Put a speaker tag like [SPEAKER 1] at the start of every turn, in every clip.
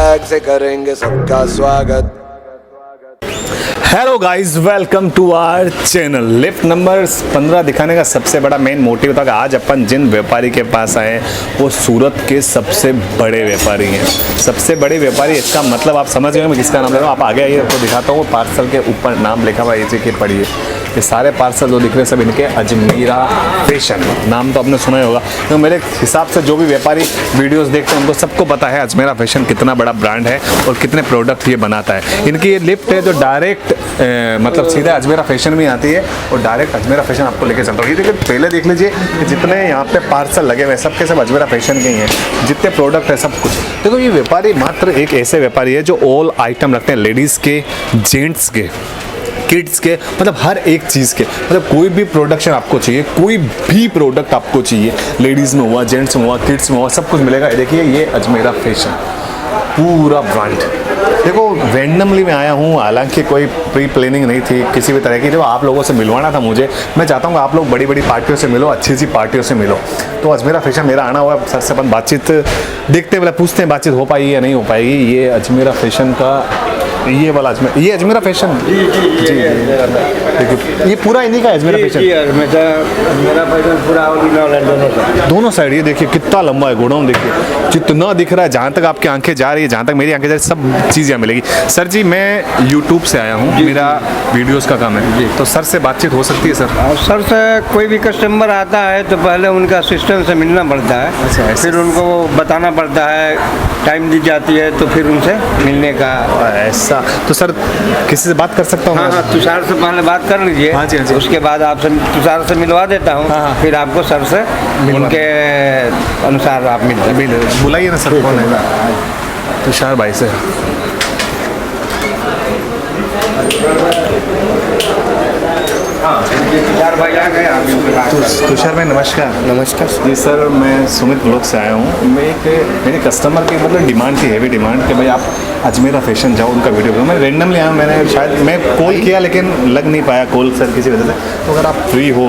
[SPEAKER 1] Swag से करेंगे सबका स्वागत।
[SPEAKER 2] Hello guys, welcome to our channel. Lift number 15 दिखाने का सबसे बड़ा मेन मोटिव था कि आज अपन जिन व्यापारी के पास आए हैं वो सूरत के सबसे बड़े व्यापारी हैं। सबसे बड़े व्यापारी, इसका मतलब आप समझ गए मैं किसका नाम ले रहा हूँ। आप आगे आइए, आपको दिखाता हूँ। पार्सल के ऊपर नाम लिखा हुआ है, ये पढ़िए। ये सारे पार्सल जो दिख रहे हैं सब इनके अजमेरा फैशन, नाम तो आपने सुना ही होगा। तो मेरे हिसाब से जो भी व्यापारी वीडियोस देखते हैं उनको सबको पता है अजमेरा फैशन कितना बड़ा ब्रांड है और कितने प्रोडक्ट ये बनाता है। इनकी ये लिफ्ट है जो डायरेक्ट मतलब सीधा अजमेरा फैशन में आती है और डायरेक्ट अजमेरा फैशन आपको लेके चलता हूँ। ये देखिए, पहले देख लीजिए कि जितने यहाँ पे पार्सल लगे हुए हैं सब के सब अजमेरा फैशन के ही हैं। जितने प्रोडक्ट है सब कुछ। देखो, ये व्यापारी मात्र एक ऐसे व्यापारी है जो ऑल आइटम रखते हैं, लेडीज़ के, जेंट्स के, किड्स के, मतलब हर एक चीज़ के। मतलब कोई भी प्रोडक्शन आपको चाहिए, कोई भी प्रोडक्ट आपको चाहिए, लेडीज़ में हुआ, जेंट्स में हुआ, किड्स में हुआ, सब कुछ मिलेगा। देखिए, ये अजमेरा फैशन पूरा ब्रांड। देखो, रैंडमली मैं आया हूँ, हालांकि कोई प्री प्लानिंग नहीं थी किसी भी तरह की। देखो, आप लोगों से मिलवाना था मुझे। मैं चाहता हूँ आप लोग बड़ी बड़ी पार्टियों से मिलो, अच्छी सी पार्टियों से मिलो। तो अजमेरा फैशन मेरा आना हुआ, सर से अपन बातचीत देखते हैं, पूछते हैं बातचीत हो पाएगी या नहीं हो पाएगी। ये अजमेरा फैशन का ये वाला ये अजमेरा फैशन जी, ये पूरा इन्हीं का अजमेरा फैशन।
[SPEAKER 3] अजमेरा फैशन पूरा ओरिजिनल है
[SPEAKER 2] दोनों साइड। ये देखिए कितना लंबा है गोडाउन, देखिए जितना दिख रहा है, जहाँ तक आपकी आंखें जा रही है, जहाँ तक मेरी आंखें जा रही है, सब चीज़ यहाँ मिलेगी। सर जी, मैं यूट्यूब से आया हूँ, मेरा वीडियोस का काम है, तो सर से बातचीत हो सकती है सर?
[SPEAKER 3] सर से कोई भी कस्टमर आता है तो पहले उनका सिस्टम से मिलना पड़ता है।
[SPEAKER 2] अच्छा,
[SPEAKER 3] फिर उनको बताना पड़ता है, टाइम दी जाती है, तो फिर उनसे मिलने का।
[SPEAKER 2] ऐसा तो सर किसी से बात कर सकता हूँ?
[SPEAKER 3] हाँ, तुषार से पहले बात कर लीजिए।
[SPEAKER 2] हाँ जी, हाँ जी।
[SPEAKER 3] उसके बाद आपसे तुषार से मिलवा देता हूँ।
[SPEAKER 2] हाँ।
[SPEAKER 3] फिर आपको सर से उनके अनुसार आप मिल
[SPEAKER 2] बुलाइए ना सर, कौन है? तुषार भाई से। तुषार भाई नमस्कार।
[SPEAKER 3] नमस्कार
[SPEAKER 2] जी सर, मैं सुमित ब्लॉग से आया हूँ। मेरे कस्टमर की मतलब डिमांड थी, हैवी डिमांड, कि भाई आप अजमेरा फैशन जाओ, उनका वीडियो करो। मैं रेंडमली आया, मैंने शायद मैं कॉल किया लेकिन लग नहीं पाया कॉल सर किसी वजह से। तो अगर आप फ्री हो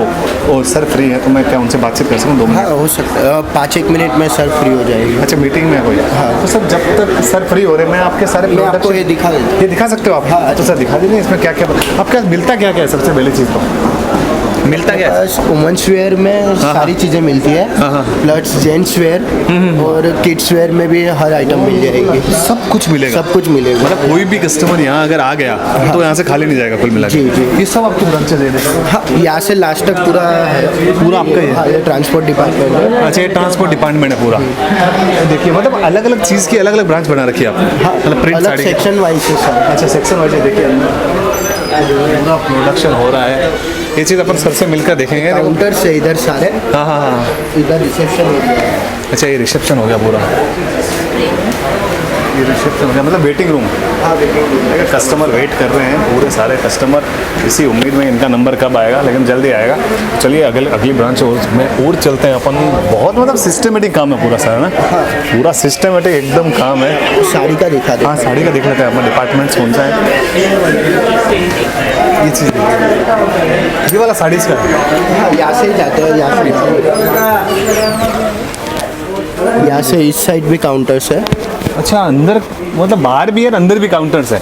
[SPEAKER 2] और सर फ्री है तो मैं क्या उनसे बातचीत कर सकूँ 2 मिनट?
[SPEAKER 4] हाँ, हो सकता है। 5-1 मिनट में सर फ्री हो जाएगी।
[SPEAKER 2] अच्छा, मीटिंग में है कोई? हाँ। तो सर जब तक सर फ्री हो रहे, मैं आपके सारे
[SPEAKER 4] मैं आपको ये
[SPEAKER 2] दिखा सकते हो आप?
[SPEAKER 4] हाँ।
[SPEAKER 2] तो सर दिखा दीजिए, इसमें क्या क्या आपके पास मिलता क्या क्या है? सबसे पहली चीज़ तो मिलता क्या है?
[SPEAKER 4] वुमेन्स वेयर में सारी चीज़ें मिलती है, प्लस जेंट्स वेयर और किड्स वेयर में भी हर आइटम मिल जाएगी।
[SPEAKER 2] सब कुछ मिलेगा?
[SPEAKER 4] सब कुछ मिलेगा।
[SPEAKER 2] मतलब कोई भी कस्टमर यहाँ अगर आ गया तो यहाँ से खाली नहीं जाएगा कुल मिला के?
[SPEAKER 4] जी जी,
[SPEAKER 2] ये सब आपकी ब्रांचेज है?
[SPEAKER 4] हाँ, यहाँ से लास्ट तक पूरा है।
[SPEAKER 2] पूरा आपका ही है?
[SPEAKER 4] हाँ, ये ट्रांसपोर्ट डिपार्टमेंट है।
[SPEAKER 2] अच्छा, ये ट्रांसपोर्ट डिपार्टमेंट है पूरा। देखिए, मतलब अलग अलग चीज़ की अलग अलग ब्रांच बना रखी है आपने?
[SPEAKER 4] हाँ,
[SPEAKER 2] मतलब प्रिंट
[SPEAKER 4] अलग
[SPEAKER 2] साड़ी
[SPEAKER 4] सेक्शन वाइज है सर।
[SPEAKER 2] अच्छा, सेक्शन वाइज है। देखिए पूरा प्रोडक्शन हो रहा है। ये चीज़ अपन सर से मिलकर देखेंगे।
[SPEAKER 4] काउंटर से इधर सारे।
[SPEAKER 2] हाँ हाँ हाँ।
[SPEAKER 4] इधर रिसेप्शन हो गया।
[SPEAKER 2] अच्छा, ये रिसेप्शन हो गया पूरा। ये रिसेप्शन हो गया, मतलब वेटिंग रूम।
[SPEAKER 4] हाँ,
[SPEAKER 2] अगर कस्टमर वेट कर रहे हैं, पूरे सारे कस्टमर, इसी उम्मीद में इनका नंबर कब आएगा, लेकिन जल्दी आएगा। चलिए अगली ब्रांच और चलते हैं अपन। बहुत मतलब सिस्टमेटिक काम है पूरा सारा ना। पूरा सिस्टमेटिक एकदम काम है।
[SPEAKER 4] साड़ी का दिखा दे।
[SPEAKER 2] हाँ, साड़ी का देख लेते हैं अपना डिपार्टमेंट कौन सा है। ये चीज़ ये वाला साड़ीज़ का है।
[SPEAKER 4] हाँ, यहाँ से ही जाते हैं। यहाँ से इस साइड भी काउंटर्स है।
[SPEAKER 2] अच्छा, अंदर मतलब बाहर भी है, अंदर भी काउंटर्स है।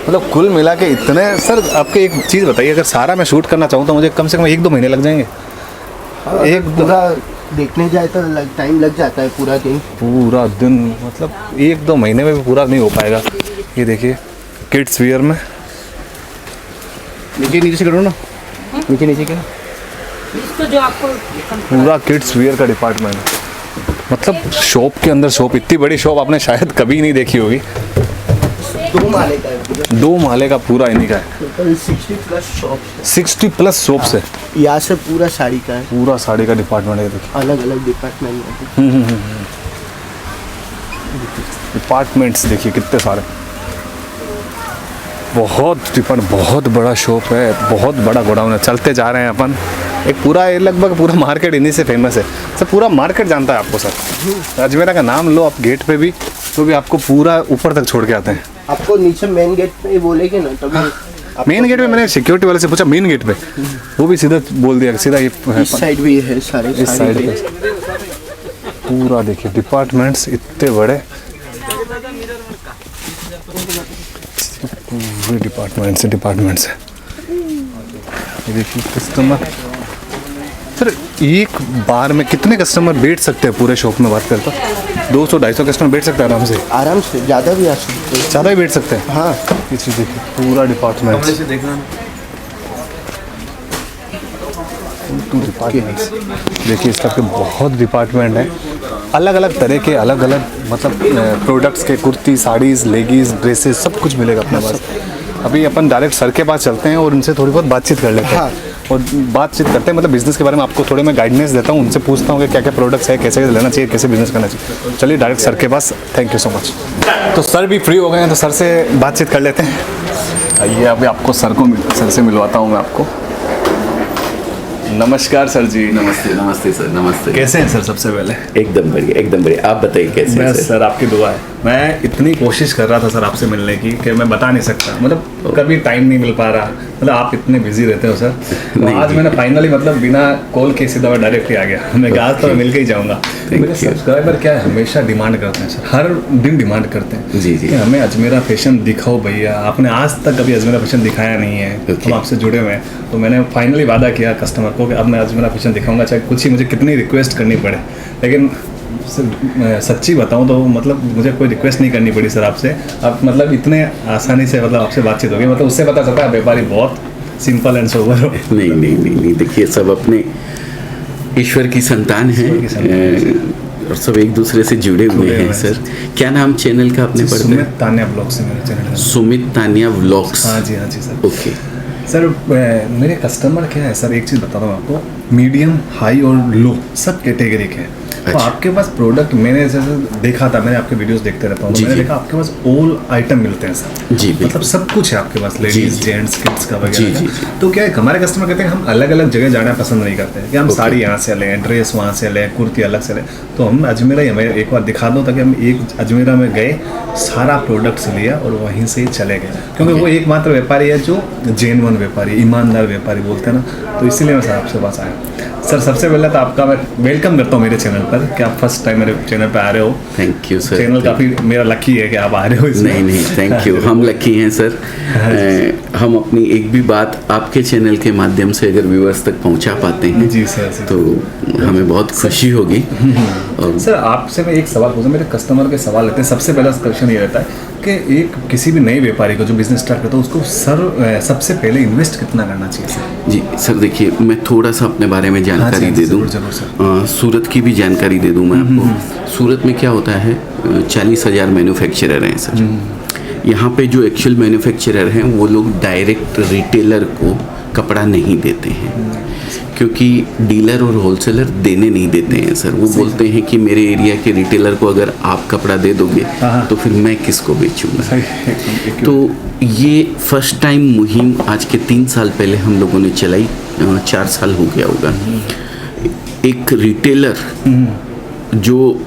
[SPEAKER 2] मतलब कुल मिला के इतने। सर आपके एक चीज़ बताइए, अगर सारा मैं शूट करना चाहूँ तो मुझे कम से कम 1-2 महीने लग जाएंगे?
[SPEAKER 4] एक पूरा देखने जाए तो टाइम लग जाता है, पूरा दिन।
[SPEAKER 2] मतलब 1-2 महीने में भी पूरा नहीं हो पाएगा। ये देखिए, किड्स वियर में
[SPEAKER 4] नीचे से करो ना, नीचे करो।
[SPEAKER 5] इसको जो आपको
[SPEAKER 2] पूरा किड्स वियर का डिपार्टमेंट है। मतलब शॉप के अंदर शॉप, इतनी बड़ी शॉप आपने शायद कभी नहीं देखी होगी।
[SPEAKER 4] 2 माले का है।
[SPEAKER 2] 2 माले का पूरा इन्हीं का है।
[SPEAKER 4] Total 60+ shop.
[SPEAKER 2] 60+ शॉप्स है।
[SPEAKER 4] यहाँ से पूरा साड़ी का है।
[SPEAKER 2] पूरा साड़ी का डिपार्टमेंट है। देखिए
[SPEAKER 4] अलग अलग डिपार्टमेंट है।
[SPEAKER 2] डिपार्टमेंट्स देखिए कितने सारे। बहुत बड़ा शॉप है, बहुत बड़ा गोडाउन है। चलते जा रहे हैं अपन। एक पूरा लगभग पूरा मार्केट इन्हीं से फेमस है सर। पूरा मार्केट जानता है आपको सर। अजमेरा का नाम लो आप गेट पे भी तो भी आपको पूरा ऊपर तक छोड़ के आते हैं।
[SPEAKER 4] आपको नीचे मेन गेट पे ही बोलेंगे ना तभी।
[SPEAKER 2] मेन गेट पे मैंने सिक्योरिटी वाले से पूछा, मेन गेट पे वो भी सीधा बोल दिया सीधा ये
[SPEAKER 4] इस साइड भी है सारे।
[SPEAKER 2] इस साइड पे पूरा देखिए डिपार्टमेंट्स इतने बड़े। पूरे डिपार्टमेंट से ये देखिए कस्टमर। सर एक बार में कितने कस्टमर बैठ सकते हैं पूरे शॉप में? बात करता 200-250 कस्टमर बैठ सकते हैं आराम से?
[SPEAKER 4] आराम से, ज़्यादा भी आ सकते हैं।
[SPEAKER 2] ज़्यादा ही बैठ सकते हैं।
[SPEAKER 4] हाँ,
[SPEAKER 2] ये चीज़ देखिए पूरा डिपार्टमेंट देखिए इस तरह के बहुत डिपार्टमेंट है। अलग अलग तरह के अलग अलग मतलब प्रोडक्ट्स के कुर्ती, साड़ीज़, लेगीज, ड्रेसेस सब कुछ मिलेगा अपने पास। अभी अपन डायरेक्ट सर के पास चलते हैं और उनसे थोड़ी बहुत बातचीत कर लेते हैं।
[SPEAKER 4] हाँ।
[SPEAKER 2] और बातचीत करते हैं मतलब बिज़नेस के बारे में आपको थोड़े मैं गाइडेंस देता हूँ, उनसे पूछता हूँ कि क्या क्या प्रोडक्ट्स है, कैसे लेना चाहिए, कैसे बिज़नेस करना चाहिए। चलिए डायरेक्ट सर के पास। Thank you so much. तो सर भी फ्री हो गए हैं तो सर से बातचीत कर लेते हैं। आइए अभी आपको सर से मिलवाता हूँ मैं आपको। नमस्कार सर जी।
[SPEAKER 6] नमस्ते नमस्ते सर, नमस्ते।
[SPEAKER 2] कैसे हैं सर? सबसे पहले
[SPEAKER 6] एकदम बढ़िया, एकदम बढ़िया। आप बताइए कैसे हैं
[SPEAKER 2] बस सर आपकी दुआ है। मैं इतनी कोशिश कर रहा था सर आपसे मिलने की कि मैं बता नहीं सकता, मतलब कभी टाइम नहीं मिल पा रहा, मतलब आप इतने बिजी रहते हो सर। तो आज मैंने फाइनली मतलब बिना कॉल के सीधा डायरेक्ट ही आ गया। मैं कहा आज तो मैं मिल के ही जाऊँगा। मेरे सब्सक्राइबर क्या है, हमेशा डिमांड करते हैं सर, हर दिन डिमांड करते हैं
[SPEAKER 6] जी जी
[SPEAKER 2] कि हमें अजमेरा फैशन दिखाओ भैया। आपने आज तक कभी अजमेरा फैशन दिखाया नहीं है। हम आपसे जुड़े हुए हैं तो मैंने फाइनली वादा किया कस्टमर को कि अब मैं अजमेरा फैशन दिखाऊंगा, चाहे कुछ ही मुझे कितनी रिक्वेस्ट करनी पड़े। लेकिन सच्ची बताऊं तो मतलब मुझे कोई रिक्वेस्ट नहीं करनी पड़ी सर आपसे। आप मतलब इतने आसानी से मतलब आपसे बातचीत हो गई, मतलब उससे पता चलता है व्यापारी बहुत सिंपल एंड सोबर हो।
[SPEAKER 6] नहीं नहीं नहीं नहीं, देखिए सब अपने ईश्वर की संतान हैं और सब एक दूसरे से जुड़े हुए हैं सर। क्या नाम चैनल का आपने पढ़ा?
[SPEAKER 2] सुमित तानिया ब्लॉग्स है मेरा चैनल।
[SPEAKER 6] सुमित तानिया व्लॉग्स।
[SPEAKER 2] हाँ जी सर।
[SPEAKER 6] ओके
[SPEAKER 2] सर मेरे कस्टमर क्या है सर, एक चीज़ बताता हूँ आपको, मीडियम, हाई और लो सब कैटेगरी के हैं। तो
[SPEAKER 6] अच्छा।
[SPEAKER 2] आपके पास प्रोडक्ट मैंने जैसे देखा था, मैंने आपके वीडियोस देखते रहता हूँ, तो मैंने देखा आपके पास ऑल आइटम मिलते हैं सर।
[SPEAKER 6] जी
[SPEAKER 2] मतलब सब कुछ है आपके पास, लेडीज, जेंट्स, किड्स का
[SPEAKER 6] जी,
[SPEAKER 2] वगैरह
[SPEAKER 6] जी,
[SPEAKER 2] का। तो क्या है हमारे कस्टमर कहते हैं हम अलग अलग जगह जाना पसंद नहीं करते हैं कि हम साड़ी यहाँ से लें, ड्रेस वहाँ से लें, कुर्ती अलग से लें। तो हम अजमेरा ही हमें एक बार दिखा दो ताकि हम एक अजमेरा में गए, सारा प्रोडक्ट्स लिया और वहीं से ही चले गए, क्योंकि वो एकमात्र व्यापारी है जो जेन्युइन व्यापारी, ईमानदार व्यापारी बोलते हैं ना। तो इसीलिए मैं सर आपसे पास आया। सर सबसे पहले तो आपका मैं वेलकम करता हूँ मेरे चैनल पर कि आप फर्स्ट टाइम मेरे चैनल पर आ रहे हो।
[SPEAKER 6] Thank you sir.
[SPEAKER 2] चैनल काफ़ी मेरा लकी है कि आप आ रहे हो इसमें।
[SPEAKER 6] नहीं नहीं, थैंक यू। हम लकी हैं सर। हम अपनी एक भी बात आपके चैनल के माध्यम से अगर व्यूअर्स तक पहुंचा पाते हैं
[SPEAKER 2] जी सर
[SPEAKER 6] तो हमें बहुत खुशी होगी। और
[SPEAKER 2] सर आपसे मैं एक सवाल पूछूं, मेरे कस्टमर के सवाल रहते हैं। सबसे पहला क्वेश्चन ये रहता है कि एक किसी भी नए व्यापारी को जो बिजनेस स्टार्ट करता है उसको सर सबसे पहले इन्वेस्ट कितना करना चाहिए सर?
[SPEAKER 6] जी सर, देखिए मैं थोड़ा सा अपने बारे में जानकारी दे दूं। सूरत की भी जानकारी दे दूं मैं आपको। सूरत में क्या होता है, 40,000 मैन्युफैक्चरर हैं सर। यहाँ पे जो एक्चुअल मैन्युफैक्चरर हैं वो लोग डायरेक्ट रिटेलर को कपड़ा नहीं देते हैं, क्योंकि डीलर और होलसेलर देने नहीं देते हैं सर। वो बोलते हैं कि मेरे एरिया के रिटेलर को अगर आप कपड़ा दे दोगे तो फिर मैं किसको बेचूंगा। तो ये फर्स्ट टाइम मुहिम आज के 3 साल पहले हम लोगों ने चलाई, 4 साल हो गया होगा। एक रिटेलर जो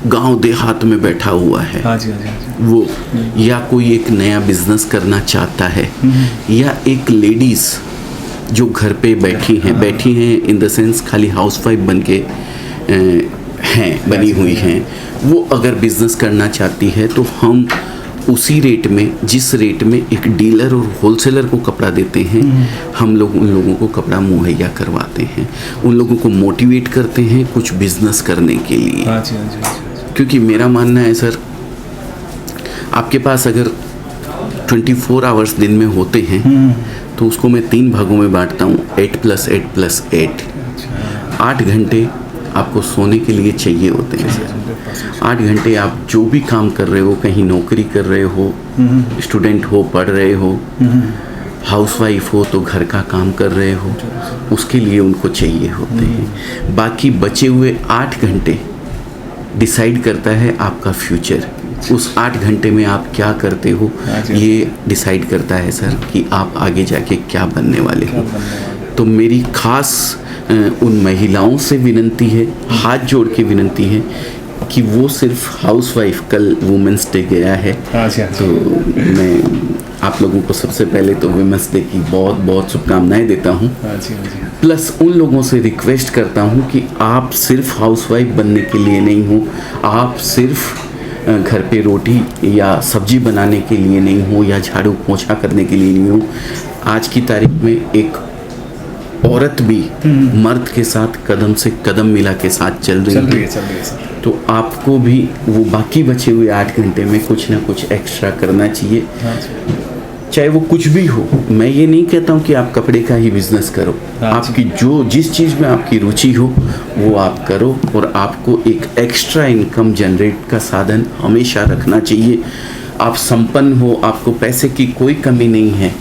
[SPEAKER 6] गांव देहात में बैठा हुआ है, वो या कोई एक नया बिजनेस करना चाहता है, या एक लेडीज़ जो घर पे बैठी हैं इन द सेंस खाली हाउसवाइफ बन के बनी हुई हैं, वो अगर बिजनेस करना चाहती है तो हम उसी रेट में, जिस रेट में एक डीलर और होलसेलर को कपड़ा देते हैं, हम लोग उन लोगों को कपड़ा मुहैया करवाते हैं, उन लोगों को मोटिवेट करते हैं कुछ बिजनेस करने के लिए। क्योंकि मेरा मानना है सर, आपके पास अगर 24 आवर्स दिन में होते हैं तो उसको मैं 3 भागों में बांटता हूँ, 8+8+8। 8 घंटे आपको सोने के लिए चाहिए होते हैं सर। 8 घंटे आप जो भी काम कर रहे हो, कहीं नौकरी कर रहे हो, स्टूडेंट हो, पढ़ रहे हो, हाउसवाइफ हो तो घर का काम कर रहे हो, उसके लिए उनको चाहिए होते हैं। बाकी बचे हुए 8 घंटे डिसाइड करता है आपका फ्यूचर। उस 8 घंटे में आप क्या करते हो ये डिसाइड करता है सर कि आप आगे जाके क्या बनने वाले हो। तो मेरी खास उन महिलाओं से विनंती है, हाथ जोड़ के विनंती है कि वो सिर्फ हाउसवाइफ, कल वुमेंस डे गया है, तो मैं आप लोगों को सबसे पहले तो वुमेंस डे की बहुत बहुत शुभकामनाएं देता हूं। प्लस उन लोगों से रिक्वेस्ट करता हूं कि आप सिर्फ हाउसवाइफ बनने के लिए नहीं हो, आप सिर्फ घर पे रोटी या सब्जी बनाने के लिए नहीं हो या झाड़ू पोछा करने के लिए नहीं हो। आज की तारीख में एक औरत भी मर्द के साथ कदम से कदम मिला के साथ चल रही है
[SPEAKER 2] सर।
[SPEAKER 6] तो आपको भी वो बाकी बचे हुए 8 घंटे में कुछ ना कुछ एक्स्ट्रा करना चाहिए, चाहे वो कुछ भी हो। मैं ये नहीं कहता हूँ कि आप कपड़े का ही बिजनेस करो, आपकी जिस चीज़ में आपकी रुचि हो वो आप करो, और आपको एक एक्स्ट्रा इनकम जनरेट का साधन हमेशा रखना चाहिए। आप संपन्न हो, आपको पैसे की कोई कमी नहीं है,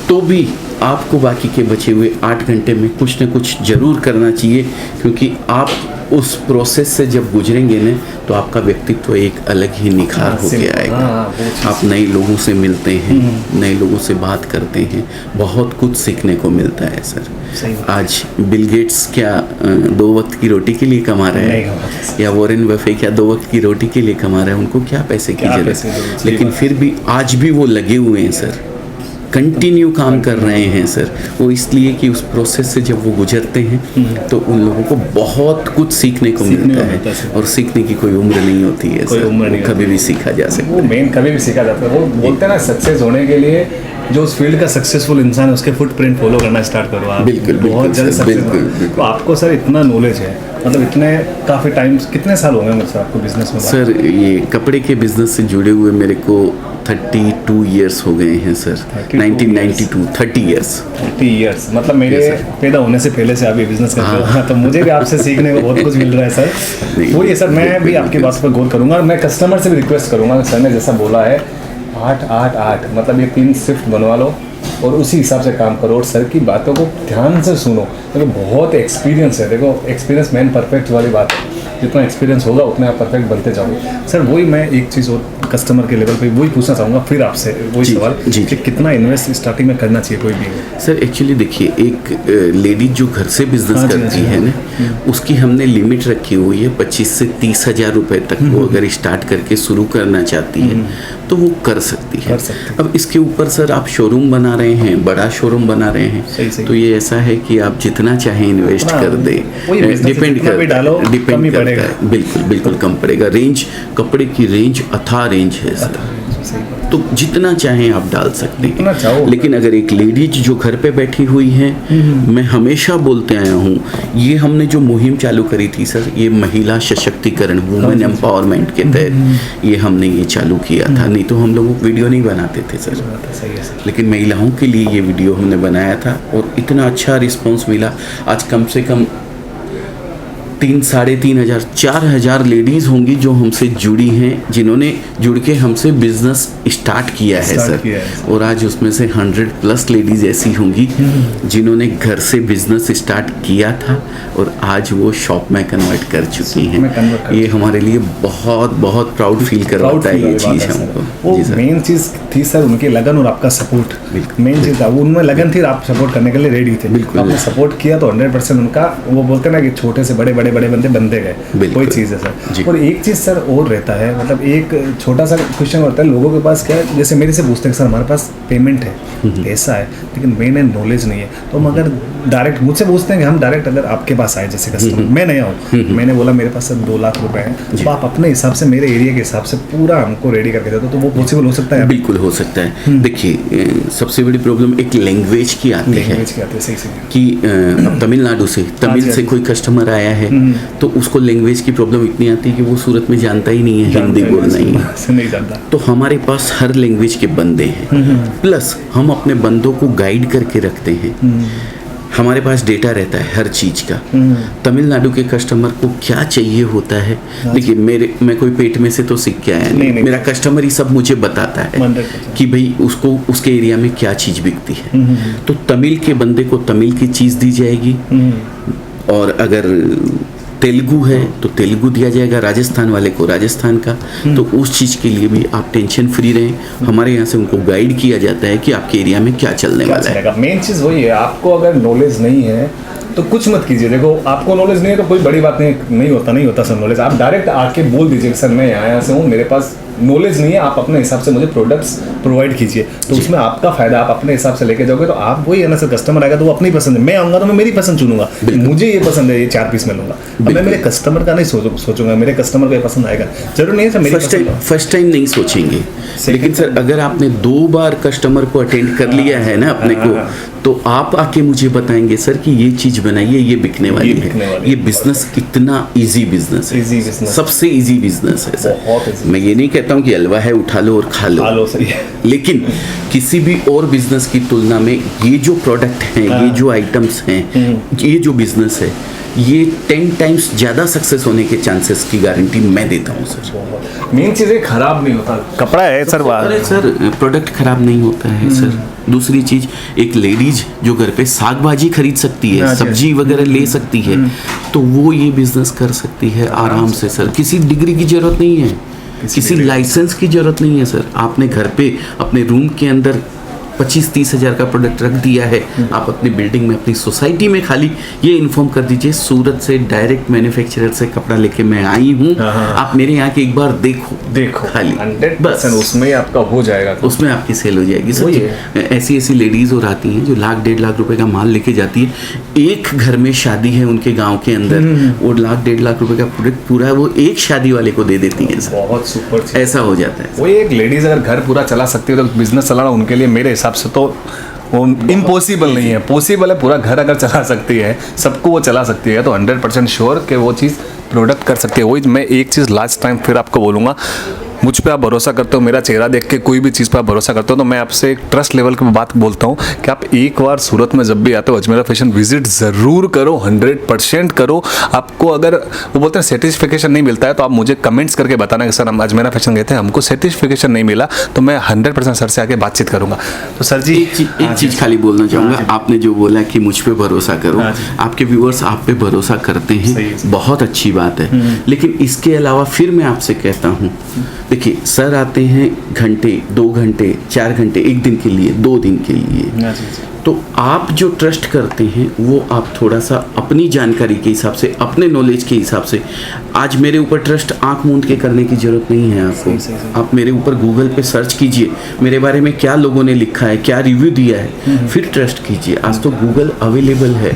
[SPEAKER 6] तो भी आपको बाकी के बचे हुए 8 घंटे में कुछ न कुछ ज़रूर करना चाहिए, क्योंकि आप उस प्रोसेस से जब गुजरेंगे ना तो आपका व्यक्तित्व एक अलग ही निखार होके आएगा। आप नए लोगों से मिलते हैं, नए लोगों से बात करते हैं, बहुत कुछ सीखने को मिलता है सर। आज बिल गेट्स क्या 2 वक्त की रोटी के लिए कमा रहे हैं, या वॉरेन बफे क्या 2 वक्त की रोटी के लिए कमा रहे हैं? उनको क्या पैसे की जरूरत है, लेकिन फिर भी आज भी वो लगे हुए हैं सर, कंटिन्यू काम कर रहे हैं सर। वो इसलिए कि उस प्रोसेस से जब वो गुजरते हैं तो उन लोगों को बहुत कुछ सीखने को मिलता है, और सीखने की कोई उम्र नहीं होती है सर, कभी भी सीखा जा सकता है।
[SPEAKER 2] वो मेन कभी भी सीखा जाता है। वो बोलते हैं ना, सक्सेस होने के लिए जो उस फील्ड का सक्सेसफुल इंसान है उसके फुटप्रिंट फॉलो करना स्टार्ट करो आप।
[SPEAKER 6] बिल्कुल,
[SPEAKER 2] बहुत जल्द
[SPEAKER 6] बिल्कुल।
[SPEAKER 2] तो आपको सर इतना नॉलेज है, मतलब इतने काफ़ी टाइम, कितने साल हो गए मुझसे आपको बिजनेस में?
[SPEAKER 6] सर ये कपड़े के बिजनेस से जुड़े हुए मेरे को 32 इयर्स हो गए हैं सर। 1992 30 इयर्स।
[SPEAKER 2] मतलब मेरे पैदा होने से पहले से आप ये बिजनेस करते हो, तो मुझे भी आपसे सीखने को बहुत कुछ मिल रहा है सर। वो ये सर, मैं भी आपकी बात पर गौर करूंगा, और मैं कस्टमर से भी रिक्वेस्ट करूंगा, सर ने जैसा बोला है 8-8-8, मतलब ये 3 शिफ्ट बनवा लो और उसी हिसाब से काम करो, और सर की बातों को ध्यान से सुनो। देखो बहुत एक्सपीरियंस है, देखो एक्सपीरियंस मैन परफेक्ट वाली बात है, जितना एक्सपीरियंस होगा उतने आप परफेक्ट बनते जाओगे सर। वही मैं एक चीज़ और कस्टमर के लेवल पे वही पूछना चाहूँगा फिर आपसे, वही सवाल कि कितना इन्वेस्ट स्टार्टिंग में करना चाहिए कोई भी?
[SPEAKER 6] सर एक्चुअली देखिए, एक लेडीज जो घर से बिजनेस करती है ना, उसकी हमने लिमिट रखी हुई है 25 से 30 हज़ार रुपये तक। वो अगर स्टार्ट करके शुरू करना चाहती है तो वो कर सकती है। अब इसके ऊपर सर आप शोरूम बना रहे हैं, बड़ा शोरूम बना रहे हैं, तो ये ऐसा है कि आप जितना चाहें इन्वेस्ट कर दे, डिपेंड करता है। बिल्कुल बिल्कुल कम पड़ेगा। रेंज, कपड़े की रेंज अथाह रेंज है सर, तो जितना चाहें आप डाल सकते हैं। लेकिन अगर एक लेडीज जो घर पे बैठी हुई है, मैं हमेशा बोलते आया हूँ, ये हमने जो मुहिम चालू करी थी सर, ये महिला सशक्तिकरण, वुमेन एम्पावरमेंट के तहत ये हमने ये चालू किया था। नहीं तो हम लोग वीडियो नहीं बनाते थे सर, लेकिन महिलाओं के लिए ये वीडियो हमने बनाया था, और इतना अच्छा रिस्पॉन्स मिला। आज कम से कम 3-3,500 4,000 लेडीज़ होंगी जो हमसे जुड़ी हैं, जिन्होंने जुड़ के हमसे बिजनेस स्टार्ट किया है सर। और आज उसमें से 100+ लेडीज़ ऐसी होंगी जिन्होंने घर से बिजनेस स्टार्ट किया था और आज वो शॉप में कन्वर्ट कर चुकी हैं। ये हमारे लिए बहुत बहुत प्राउड फील करवाता है ये चीज़ हमको।
[SPEAKER 2] वो मेन चीज़ थी सर उनकी लगन और आपका सपोर्ट, मेन चीज़ था। वो उनमें लगन थी, आप सपोर्ट करने के लिए रेडी थे। बिल्कुल आपने सपोर्ट किया तो 100% उनका, वो बोलते हैं ना कि छोटे से बड़े बंदे बनते गए, कोई चीज़ है सर। और एक चीज़ सर और रहता है, मतलब एक छोटा सा क्वेश्चन होता है लोगों के पास, क्या है जैसे मेरे से पूछते हैं सर हमारे पास पेमेंट है, पैसा है, लेकिन मेन है नॉलेज नहीं है। तो हम अगर डायरेक्ट मुझसे पूछते हैं कि हम डायरेक्ट अगर आपके पास आए, जैसे कस्टमर मैं नहीं आऊँ, मैंने बोला मेरे पास सर 2 लाख रुपए हैं, तो आप अपने हिसाब से, मेरे एरिया के हिसाब से पूरा हमको रेडी करके देते हो, तो वो पॉसिबल हो सकता है?
[SPEAKER 6] बिल्कुल हो सकता है। देखिए सबसे बड़ी प्रॉब्लम एक लैंग्वेज की आती है कि अब तमिलनाडु से, तमिल से कोई कस्टमर आया है तो उसको लैंग्वेज की प्रॉब्लम इतनी आती है कि वो सूरत में जानता ही नहीं है हिंदी बोलना ही
[SPEAKER 2] नहीं जानता।
[SPEAKER 6] तो हमारे पास हर लैंग्वेज के बंदे हैं, प्लस हम अपने बंदों को गाइड करके रखते हैं। हमारे पास डेटा रहता है हर चीज़ का। तमिलनाडु के कस्टमर को क्या चाहिए होता है, देखिए मैं कोई पेट में से तो सीख के आया नहीं, मेरा कस्टमर ही सब मुझे बताता है कि भाई उसको उसके एरिया में क्या चीज़ बिकती है। तो तमिल के बंदे को तमिल की चीज़ दी जाएगी, और अगर तेलुगु है तो तेलुगु दिया जाएगा, राजस्थान वाले को राजस्थान का। तो उस चीज़ के लिए भी आप टेंशन फ्री रहें, हमारे यहाँ से उनको गाइड किया जाता है कि आपके एरिया में क्या चलने वाला है।
[SPEAKER 2] मेन चीज़ वही है, आपको अगर नॉलेज नहीं है तो कुछ मत कीजिए। देखो आपको नॉलेज नहीं है तो कोई बड़ी बात नहीं होता सर नॉलेज। आप डायरेक्ट आके बोल दीजिए सर मैं यहाँ से हूँ, मेरे पास नॉलेज नहीं है, आप अपने हिसाब से मुझे प्रोडक्ट्स प्रोवाइड कीजिए, तो उसमें आपका फायदा, आप अपने हिसाब से लेके जाओगे तो आप वही है ना सर, कस्टमर आएगा तो वो अपनी पसंद है, मैं आऊँगा तो मैं मेरी पसंद चुनूंगा, मुझे ये पसंद है, ये 4 पीस में लूँगा, अब मैं मेरे कस्टमर का नहीं सोचूंगा, मेरे कस्टमर को ये पसंद आएगा, जरूर नहीं है सर मेरी
[SPEAKER 6] फर्स्ट टाइम नहीं सोचेंगे, लेकिन सर अगर आपने 2 बार कस्टमर को अटेंड कर लिया है ना अपने को, तो आप आके मुझे बताएंगे सर कि ये चीज बनाइए, ये बिकने वाली है। ये बिजनेस इतना इजी बिजनेस है, सबसे इजी बिजनेस है सर। मैं ये नहीं कहता हूँ कि हलवा है उठा लो और खा लो,
[SPEAKER 2] सही है।
[SPEAKER 6] लेकिन किसी भी और बिजनेस की तुलना में ये जो प्रोडक्ट हैं, ये जो आइटम्स हैं, ये जो बिजनेस है, ये 10 टाइम्स ज़्यादा सक्सेस होने के चांसेस की गारंटी मैं देता हूँ सर।
[SPEAKER 2] मेन चीज़ खराब नहीं होता, कपड़ा है सर,
[SPEAKER 6] अरे सर प्रोडक्ट खराब नहीं होता है सर। दूसरी चीज, एक लेडीज जो घर पे साग भाजी खरीद सकती है, सब्जी वगैरह ले सकती है, तो वो ये बिजनेस कर सकती है आराम से सर। किसी डिग्री की जरूरत नहीं है, किसी लाइसेंस की जरूरत नहीं है सर। आपने घर पे अपने रूम के अंदर 25-30 हज़ार का प्रोडक्ट रख दिया है, आप अपनी बिल्डिंग में, अपनी सोसाइटी में खाली ये इन्फॉर्म कर दीजिए सूरत से डायरेक्ट मैन्युफैक्चरर से कपड़ा लेके मैं आई हूँ, आप मेरे यहाँ के एक बार देखो खाली,
[SPEAKER 2] 100% उसमें आपका हो जाएगा,
[SPEAKER 6] उसमें आपकी सेल हो जाएगी सर। ऐसी लेडीज और आती हैं जो 1-1.5 लाख रुपए का माल लेके जाती है। एक घर में शादी है उनके गाँव के अंदर, वो 1-1.5 लाख रुपए का प्रोडक्ट पूरा वो एक शादी वाले को दे देती है सर।
[SPEAKER 2] बहुत सुपर,
[SPEAKER 6] ऐसा हो जाता है।
[SPEAKER 2] वो एक लेडीज अगर घर पूरा चला सकती है तो बिजनेस चलाना उनके लिए मेरे हिसाब से तो वो इम्पॉसिबल नहीं है, पॉसिबल है। पूरा घर अगर चला सकती है, सबको वो चला सकती है, तो 100% श्योर कि वो चीज़ प्रोडक्ट कर सकती है। वही मैं एक चीज़ लास्ट टाइम फिर आपको बोलूँगा, मुझ पे आप भरोसा करते हो, मेरा चेहरा देख के कोई भी चीज़ पर आप भरोसा करते हो, तो मैं आपसे एक ट्रस्ट लेवल की बात बोलता हूँ कि आप एक बार सूरत में जब भी आते हो अजमेरा फैशन विजिट ज़रूर करो, 100% करो। आपको अगर वो बोलते हैं सर्टिफिकेशन नहीं मिलता है तो आप मुझे कमेंट्स करके बताना कि सर हम अजमेरा फैशन गए थे, हमको सर्टिफिकेशन नहीं मिला, तो मैं 100% सर से आके बातचित करूँगा। तो सर जी
[SPEAKER 6] एक चीज़ खाली बोलना चाहूँगा, आपने जो बोला कि मुझ पर भरोसा करो, आपके व्यूअर्स आप पे भरोसा करते हैं, बहुत अच्छी बात है। लेकिन इसके अलावा फिर मैं आपसे कहता हूँ, देखिए सर आते हैं घंटे, 2 घंटे, 4 घंटे, 1 दिन के लिए, 2 दिन के लिए, तो आप जो ट्रस्ट करते हैं वो आप थोड़ा सा अपनी जानकारी के हिसाब से, अपने नॉलेज के हिसाब से, आज मेरे ऊपर ट्रस्ट आंख मूंद के करने की जरूरत नहीं है आपको। आप मेरे ऊपर गूगल पे सर्च कीजिए, मेरे बारे में क्या लोगों ने लिखा है, क्या रिव्यू दिया है, फिर ट्रस्ट कीजिए। आज तो गूगल अवेलेबल है,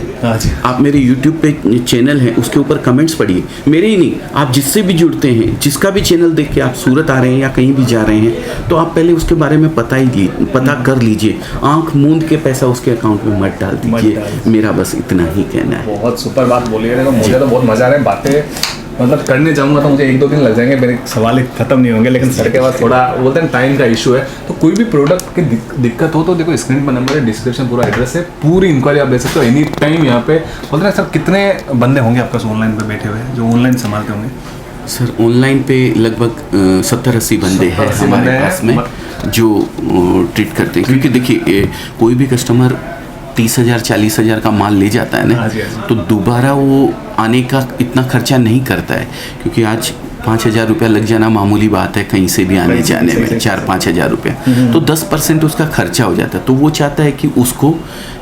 [SPEAKER 6] आप मेरे यूट्यूब पे चैनल है उसके ऊपर कमेंट्स पढ़िए, मेरे ही नहीं, आप जिससे भी जुड़ते हैं, जिसका भी चैनल देख के आप सूरत आ रहे हैं या कहीं भी जा रहे हैं, तो आप पहले उसके बारे में पता कर लीजिए। आंख मूंद के पैसा उसके अकाउंट में मत डाल दीजिए, मेरा बस इतना ही कहना है।
[SPEAKER 2] बहुत सुपर बात बोली है, मुझे तो बहुत मजा आ रहा है, बातें मतलब करने जाऊंगा तो मुझे 1-2 दिन लग जाएंगे, मेरे सवाल खत्म नहीं होंगे, लेकिन सर के बाद थोड़ा बोलते हैं टाइम का इशू है। तो कोई भी प्रोडक्ट की दिक्कत हो तो देखो स्क्रीन पर नंबर है, डिस्क्रिप्शन पूरा एड्रेस है, पूरी इंक्वायरी आप ले सकते हो एनी टाइम यहाँ पे। बोलते हैं सर कितने बंदे होंगे आपके पास ऑनलाइन पे बैठे हुए जो ऑनलाइन संभालते होंगे?
[SPEAKER 6] सर ऑनलाइन पे लगभग 70-80 बंदे हैं हमारे पास में जो ट्रीट करते हैं, क्योंकि देखिए कोई भी कस्टमर 30,000-40,000 का माल ले जाता है ना, तो दोबारा वो आने का इतना खर्चा नहीं करता है, क्योंकि आज 5,000 रुपया लग जाना मामूली बात है कहीं से भी आने जाने में, 4-5 हज़ार रुपया, तो 10% उसका खर्चा हो जाता है। तो वो चाहता है कि उसको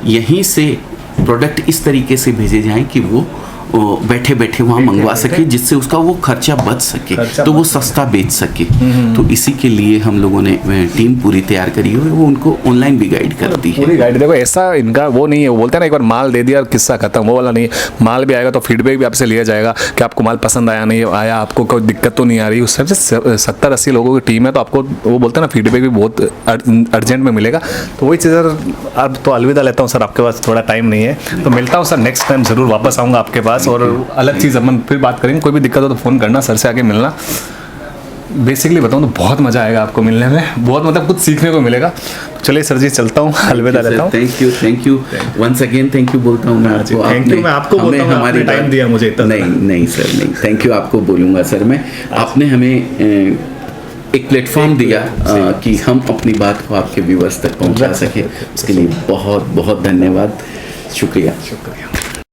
[SPEAKER 6] यहीं से प्रोडक्ट इस तरीके से भेजे जाएं कि वो बैठे बैठे वहाँ मंगवा सके, जिससे उसका वो खर्चा बच सके, तो वो सस्ता बेच सके। तो इसी के लिए हम लोगों ने टीम पूरी तैयार करी हुई है, वो उनको ऑनलाइन भी गाइड करती है।
[SPEAKER 2] पूरी गाइड देखो, ऐसा इनका वो नहीं है, वो बोलते हैं ना एक बार माल दे दिया और किस्सा खत्म, वो वाला नहीं है। माल भी आएगा तो फीडबैक भी आपसे लिया जाएगा कि आपको माल पसंद आया नहीं आया, आपको कोई दिक्कत तो नहीं आ रही। उस सबसे 70-80 लोगों की टीम है, तो आपको वो बोलते हैं ना फीडबैक भी बहुत अर्जेंट में मिलेगा। तो वही चीज़ अब तो अलविदा लेता हूँ सर, आपके पास थोड़ा टाइम नहीं है, तो मिलता हूँ सर नेक्स्ट टाइम, ज़रूर वापस आऊँगा आपके पास और अलग चीज़ अपन फिर बात करेंगे। कोई भी दिक्कत हो तो फ़ोन करना, सर से आके मिलना। बेसिकली बताऊँ तो बहुत मज़ा आएगा आपको मिलने में, बहुत मतलब कुछ सीखने को मिलेगा। तो चलिए सर जी चलता हूँ, अलविदा लेता हूँ।
[SPEAKER 6] Thank you once again, thank you बोलता हूँ मैं आपको।
[SPEAKER 2] थैंक यू, मैं आपको बोलता हूँ, हमारे टाइम दिया मुझे इतना।
[SPEAKER 6] नहीं सर नहीं, थैंक यू आपको बोलूँगा सर मैं। आपने हमें एक प्लेटफॉर्म दिया कि हम अपनी बात को आपके व्यूअर्स तक पहुँचा सके, उसके लिए बहुत बहुत धन्यवाद, शुक्रिया।